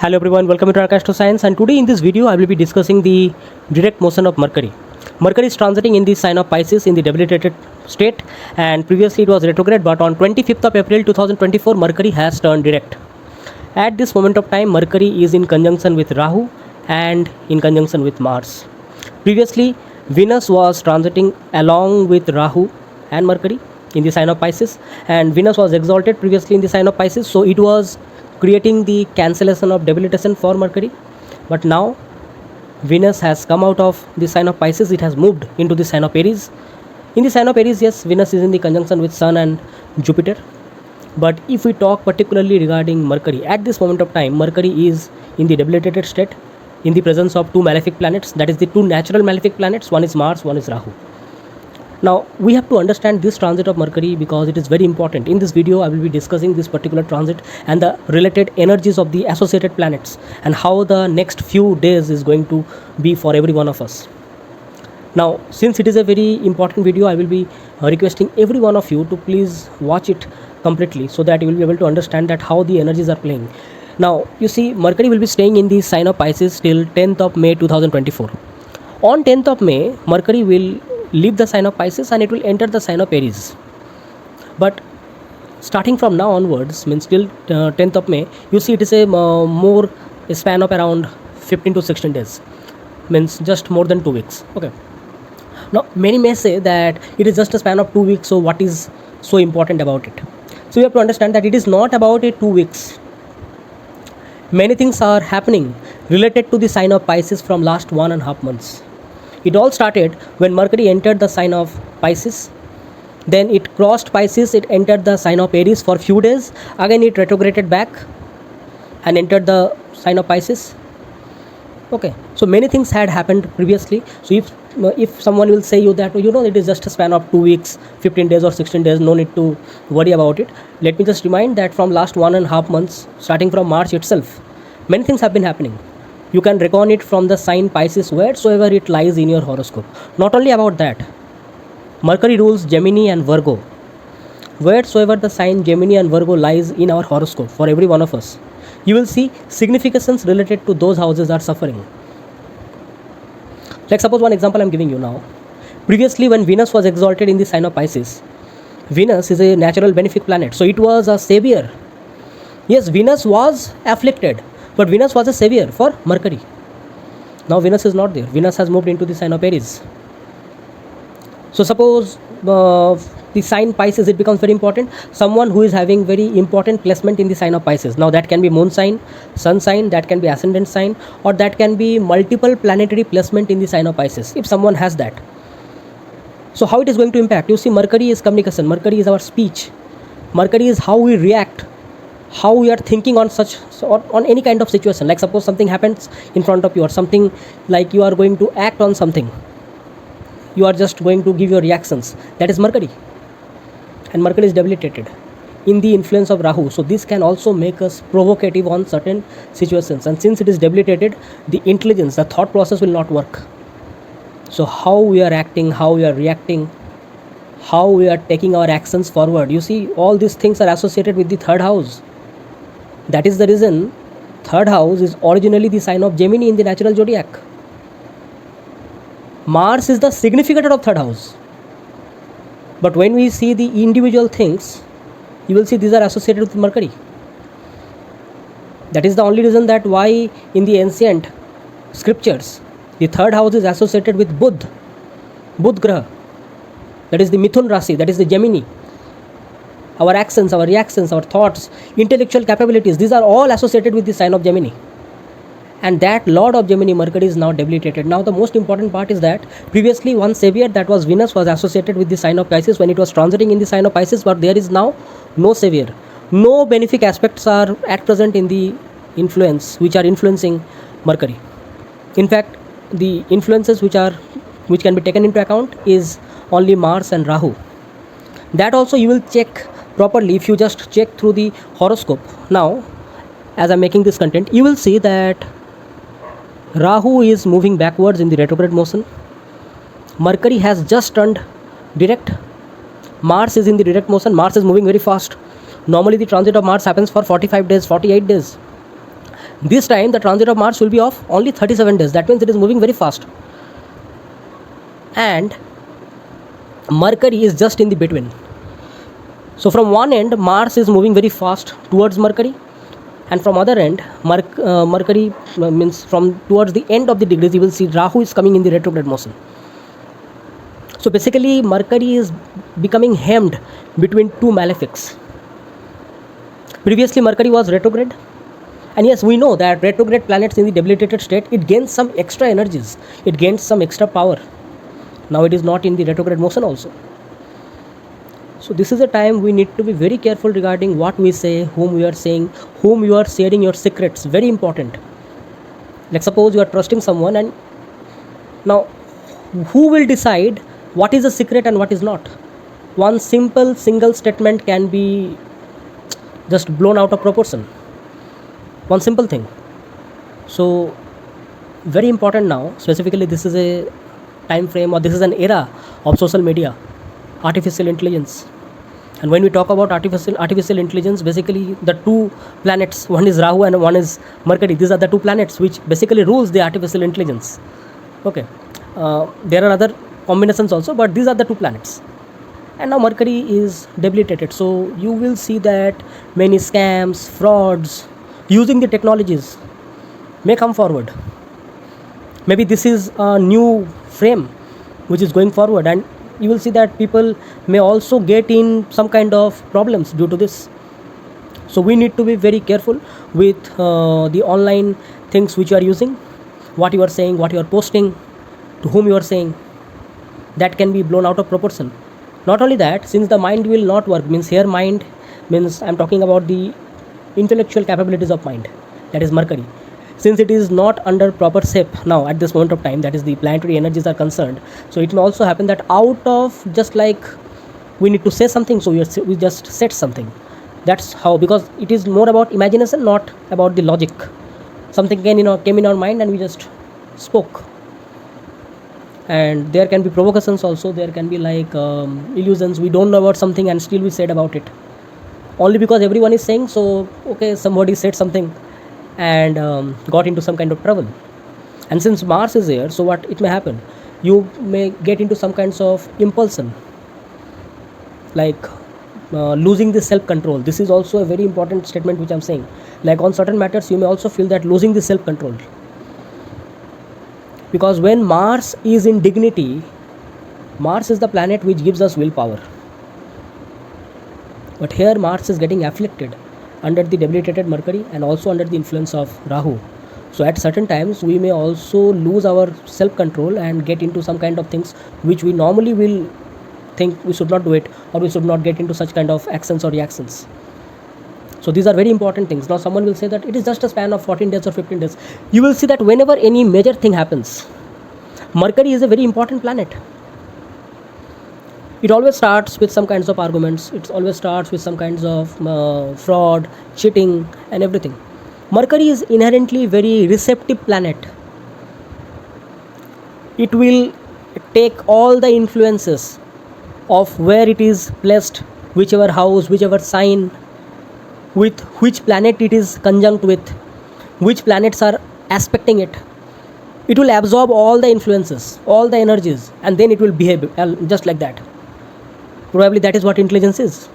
Hello everyone, welcome to Arka Science, and today in this video I will be discussing the direct motion of Mercury. Mercury is transiting in the sign of Pisces in the debilitated state, and previously it was retrograde, but on 25th of April 2024 Mercury has turned direct. At this moment of time Mercury is in conjunction with Rahu and in conjunction with Mars. Previously Venus was transiting along with Rahu and Mercury in the sign of Pisces, and Venus was exalted previously in the sign of Pisces, so it was creating the cancellation of debilitation for Mercury. But now Venus has come out of the sign of Pisces, it has moved into the sign of Aries. In the sign of Aries, yes, Venus is in the conjunction with Sun and Jupiter. But if we talk particularly regarding Mercury, at this moment of time Mercury is in the debilitated state in the presence of two malefic planets, that is the two natural malefic planets, one is Mars, one is Rahu. Now we have to understand this transit of Mercury because it is very important. In this video I will be discussing this particular transit and the related energies of the associated planets and how the next few days is going to be for every one of us. Now since it is a very important video, I will be requesting every one of you to please watch it completely so that you will be able to understand that how the energies are playing. Now you see, Mercury will be staying in the sign of Pisces till 10th of May 2024. On 10th of May Mercury will leave the sign of Pisces and it will enter the sign of Aries. But starting from now onwards, means till 10th of May, you see it is a more span of around 15 to 16 days, means just more than 2 weeks. Okay. Now many may say that it is just a span of 2 weeks, so what is so important about it? So you have to understand that it is not about a 2 weeks. Many things are happening related to the sign of Pisces from last 1.5 months. It all started when Mercury entered the sign of Pisces, then it crossed Pisces, it entered the sign of Aries for few days, again it retrograded back and entered the sign of Pisces. Okay, so many things had happened previously. So if someone will say you that it is just a span of 2 weeks, 15 days or 16 days, no need to worry about it. Let me just remind that from last 1.5 months, starting from March itself, many things have been happening. You can reckon it from the sign Pisces wheresoever it lies in your horoscope. Not only about that, Mercury rules Gemini and Virgo. Wheresoever the sign Gemini and Virgo lies in our horoscope for every one of us, you will see significations related to those houses are suffering. Like suppose one example I am giving you now. Previously when Venus was exalted in the sign of Pisces, Venus is a natural benefic planet, so it was a savior. Yes, Venus was afflicted, but Venus was a savior for Mercury. Now Venus is not there. Venus has moved into the sign of Aries. So suppose the sign Pisces, it becomes very important. Someone who is having very important placement in the sign of Pisces. Now that can be moon sign, sun sign, that can be ascendant sign, or that can be multiple planetary placement in the sign of Pisces if someone has that. So how it is going to impact? You see, Mercury is communication. Mercury is our speech. Mercury is how we react, how we are thinking on such or on any kind of situation. Like suppose something happens in front of you, or something like you are going to act on something, you are just going to give your reactions. That is Mercury, and Mercury is debilitated in the influence of Rahu, so this can also make us provocative on certain situations. And since it is debilitated, the intelligence, the thought process will not work. So how we are acting, how we are reacting, how we are taking our actions forward, you see, all these things are associated with the third house. That is the reason third house is originally the sign of Gemini in the natural zodiac. Mars is the significator of third house. But when we see the individual things, you will see these are associated with Mercury. That is the only reason that why in the ancient scriptures the third house is associated with Budh Graha. That is the Mithun Rasi, that is the Gemini. Our actions, our reactions, our thoughts, intellectual capabilities, these are all associated with the sign of Gemini. And that Lord of Gemini, Mercury, is now debilitated. Now the most important part is that previously one savior, that was Venus, was associated with the sign of Pisces when it was transiting in the sign of Pisces, but there is now no savior. No benefic aspects are at present in the influence, which are influencing Mercury. In fact, the influences which can be taken into account is only Mars and Rahu. That also you will check properly if you just check through the horoscope. Now as I am making this content, you will see that Rahu is moving backwards in the retrograde motion. Mercury has just turned direct. Mars is in the direct motion. Mars is moving very fast. Normally the transit of Mars happens for 45 days, 48 days. This time the transit of Mars will be of only 37 days. That means it is moving very fast. And Mercury is just in the between. So from one end, Mars is moving very fast towards Mercury, and from other end, Mercury means from towards the end of the degrees, you will see Rahu is coming in the retrograde motion. So basically, Mercury is becoming hemmed between two malefics. Previously, Mercury was retrograde, and yes, we know that retrograde planets in the debilitated state, it gains some extra energies, it gains some extra power. Now it is not in the retrograde motion also. So this is a time we need to be very careful regarding what we say, whom we are saying, whom you are sharing your secrets. Very important. Like suppose you are trusting someone, and now who will decide what is a secret and what is not? One simple single statement can be just blown out of proportion. One simple thing. So very important now. Specifically, this is a time frame, or this is an era of social media, artificial intelligence. And when we talk about artificial intelligence, basically the two planets, one is Rahu and one is Mercury. These are the two planets which basically rules the artificial intelligence. Okay, there are other combinations also, but these are the two planets. And now Mercury is debilitated, so you will see that many scams, frauds using the technologies may come forward. Maybe this is a new frame which is going forward, and you will see that people may also get in some kind of problems due to this. So we need to be very careful with the online things which you are using, what you are saying, what you are posting, to whom you are saying. That can be blown out of proportion. Not only that, since the mind will not work, means here mind means I am talking about the intellectual capabilities of mind, that is Mercury. Since it is not under proper shape now at this moment of time, that is the planetary energies are concerned, so it may also happen that out of just like we need to say something, so we just said something. That's how, because it is more about imagination, not about the logic. Something came in our mind and we just spoke. And there can be provocations also, there can be like illusions, we don't know about something and still we said about it, only because everyone is saying so. Okay, somebody said something and got into some kind of trouble. And since Mars is here, so what it may happen, you may get into some kinds of impulsion, like losing the self-control. This is also a very important statement which I'm saying. Like on certain matters, you may also feel that losing the self-control, because when Mars is in dignity, Mars is the planet which gives us willpower. But here Mars is getting afflicted under the debilitated Mercury and also under the influence of Rahu. So at certain times we may also lose our self-control and get into some kind of things which we normally will think we should not do it, or we should not get into such kind of actions or reactions. So these are very important things. Now someone will say that it is just a span of 14 days or 15 days. You will see that whenever any major thing happens, Mercury is a very important planet. It always starts with some kinds of arguments. It always starts with some kinds of fraud, cheating and everything. Mercury is inherently very receptive planet. It will take all the influences of where it is placed, whichever house, whichever sign, with which planet it is conjunct with, which planets are aspecting it. It will absorb all the influences, all the energies, and then it will behave just like that. Probably that is what intelligence is.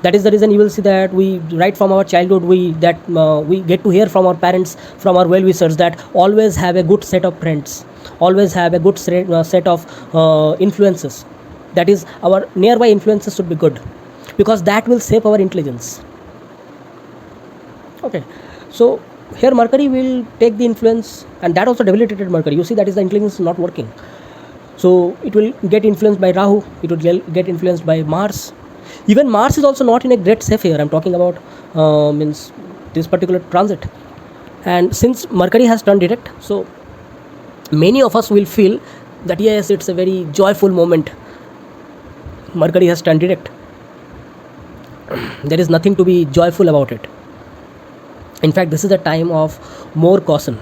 That is the reason you will see that we, right from our childhood, we get to hear from our parents, from our well-wishers, that always have a good set of friends, always have a good set of influences. That is, our nearby influences should be good, because that will shape our intelligence. Okay, so here Mercury will take the influence, and that also debilitated Mercury. You see, that is the intelligence not working. So it will get influenced by Rahu, it will get influenced by Mars. Even Mars is also not in a great safe here. I'm talking about means this particular transit. And since Mercury has turned direct, so many of us will feel that yes, it's a very joyful moment. Mercury has turned direct. There is nothing to be joyful about it. In fact, this is a time of more caution.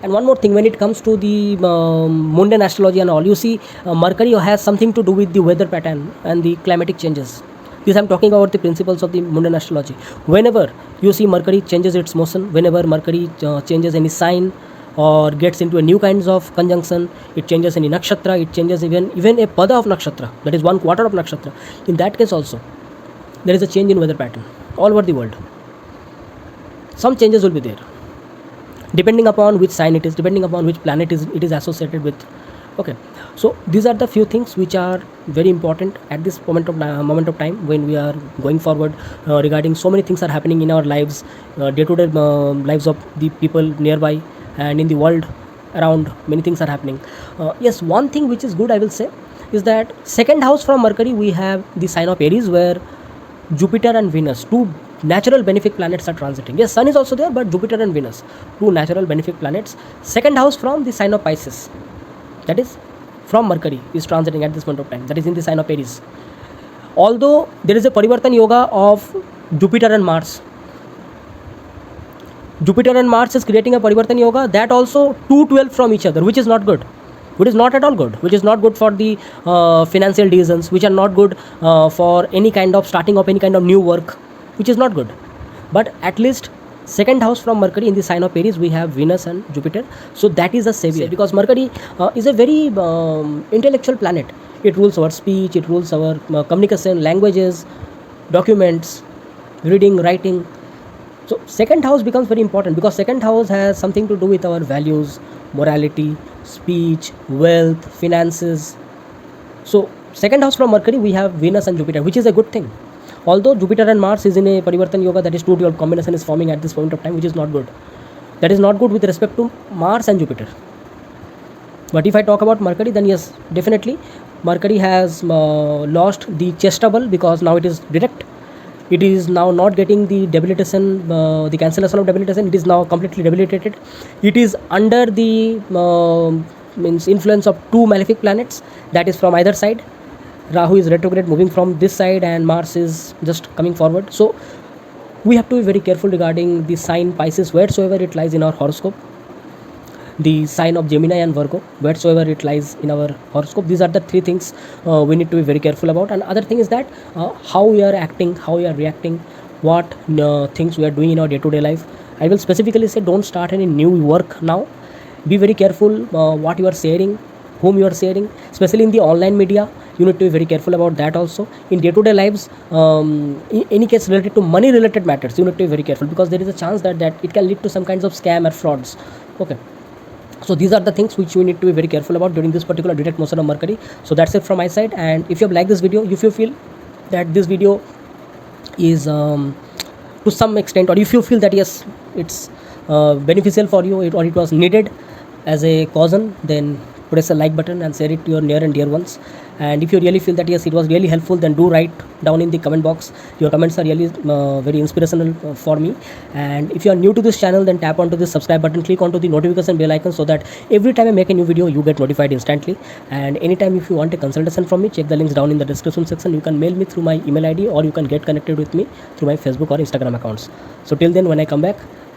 And one more thing, when it comes to the mundane astrology and all, you see Mercury has something to do with the weather pattern and the climatic changes. This I'm talking about the principles of the mundane astrology. Whenever you see Mercury changes its motion, whenever Mercury changes any sign or gets into a new kinds of conjunction, it changes any nakshatra, it changes even a pada of nakshatra, that is 1/4 of nakshatra. In that case also, there is a change in weather pattern all over the world. Some changes will be there, depending upon which sign it is, depending upon which planet it is associated with. Okay, so these are the few things which are very important at this moment of time when we are going forward, regarding so many things are happening in our lives, day-to-day lives of the people nearby and in the world around. Many things are happening. Yes, one thing which is good, I will say, is that second house from Mercury we have the sign of Aries, where Jupiter and Venus, two natural benefic planets, are transiting. Yes, Sun is also there, but Jupiter and Venus, two natural benefic planets. Second house from the sign of Pisces, that is from Mercury, is transiting at this point of time, that is in the sign of Aries. Although there is a Parivartan Yoga of Jupiter and Mars, Jupiter and Mars is creating a Parivartan Yoga, that also 212 from each other, which is not good, which is not at all good, which is not good for the financial decisions, which are not good for any kind of starting of any kind of new work, which is not good. But at least second house from Mercury in the sign of Aries, we have Venus and Jupiter, so that is a savior, because Mercury is a very intellectual planet. It rules our speech, it rules our communication, languages, documents, reading, writing. So second house becomes very important, because second house has something to do with our values, morality, speech, wealth, finances. So second house from Mercury we have Venus and Jupiter, which is a good thing. Although Jupiter and Mars is in a Parivartan Yoga, that is 212 combination is forming at this point of time, which is not good. That is not good with respect to Mars and Jupiter. But if I talk about Mercury, then yes, definitely Mercury has lost the chestable, because now it is direct. It is now not getting the debilitation, the cancellation of debilitation. It is now completely debilitated. It is under the influence of two malefic planets, that is from either side. Rahu is retrograde moving from this side, and Mars is just coming forward. So we have to be very careful regarding the sign Pisces, wheresoever it lies in our horoscope, the sign of Gemini and Virgo, wheresoever it lies in our horoscope. These are the three things we need to be very careful about. And other thing is that how we are acting, how we are reacting, what things we are doing in our day-to-day life. I will specifically say, don't start any new work now. Be very careful what you are sharing, whom you are sharing, especially in the online media. You need to be very careful about that also. In day-to-day lives, in any case related to money related matters, you need to be very careful, because there is a chance that it can lead to some kinds of scam or frauds. Okay, so these are the things which we need to be very careful about during this particular direct motion of Mercury. So that's it from my side. And if you have liked this video, if you feel that this video is to some extent, or if you feel that yes, it's beneficial for you, or it was needed as a caution, then press a like button and share it to your near and dear ones. And if you really feel that yes, it was really helpful, then do write down in the comment box. Your comments are really very inspirational for me. And if you are new to this channel, then tap onto the subscribe button, click onto the notification bell icon, so that every time I make a new video, you get notified instantly. And anytime if you want a consultation from me, check the links down in the description section. You can mail me through my email ID, or you can get connected with me through my Facebook or Instagram accounts. So till then, when I come back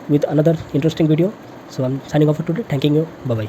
with another interesting video, so I'm signing off for today. Thanking you. Bye bye.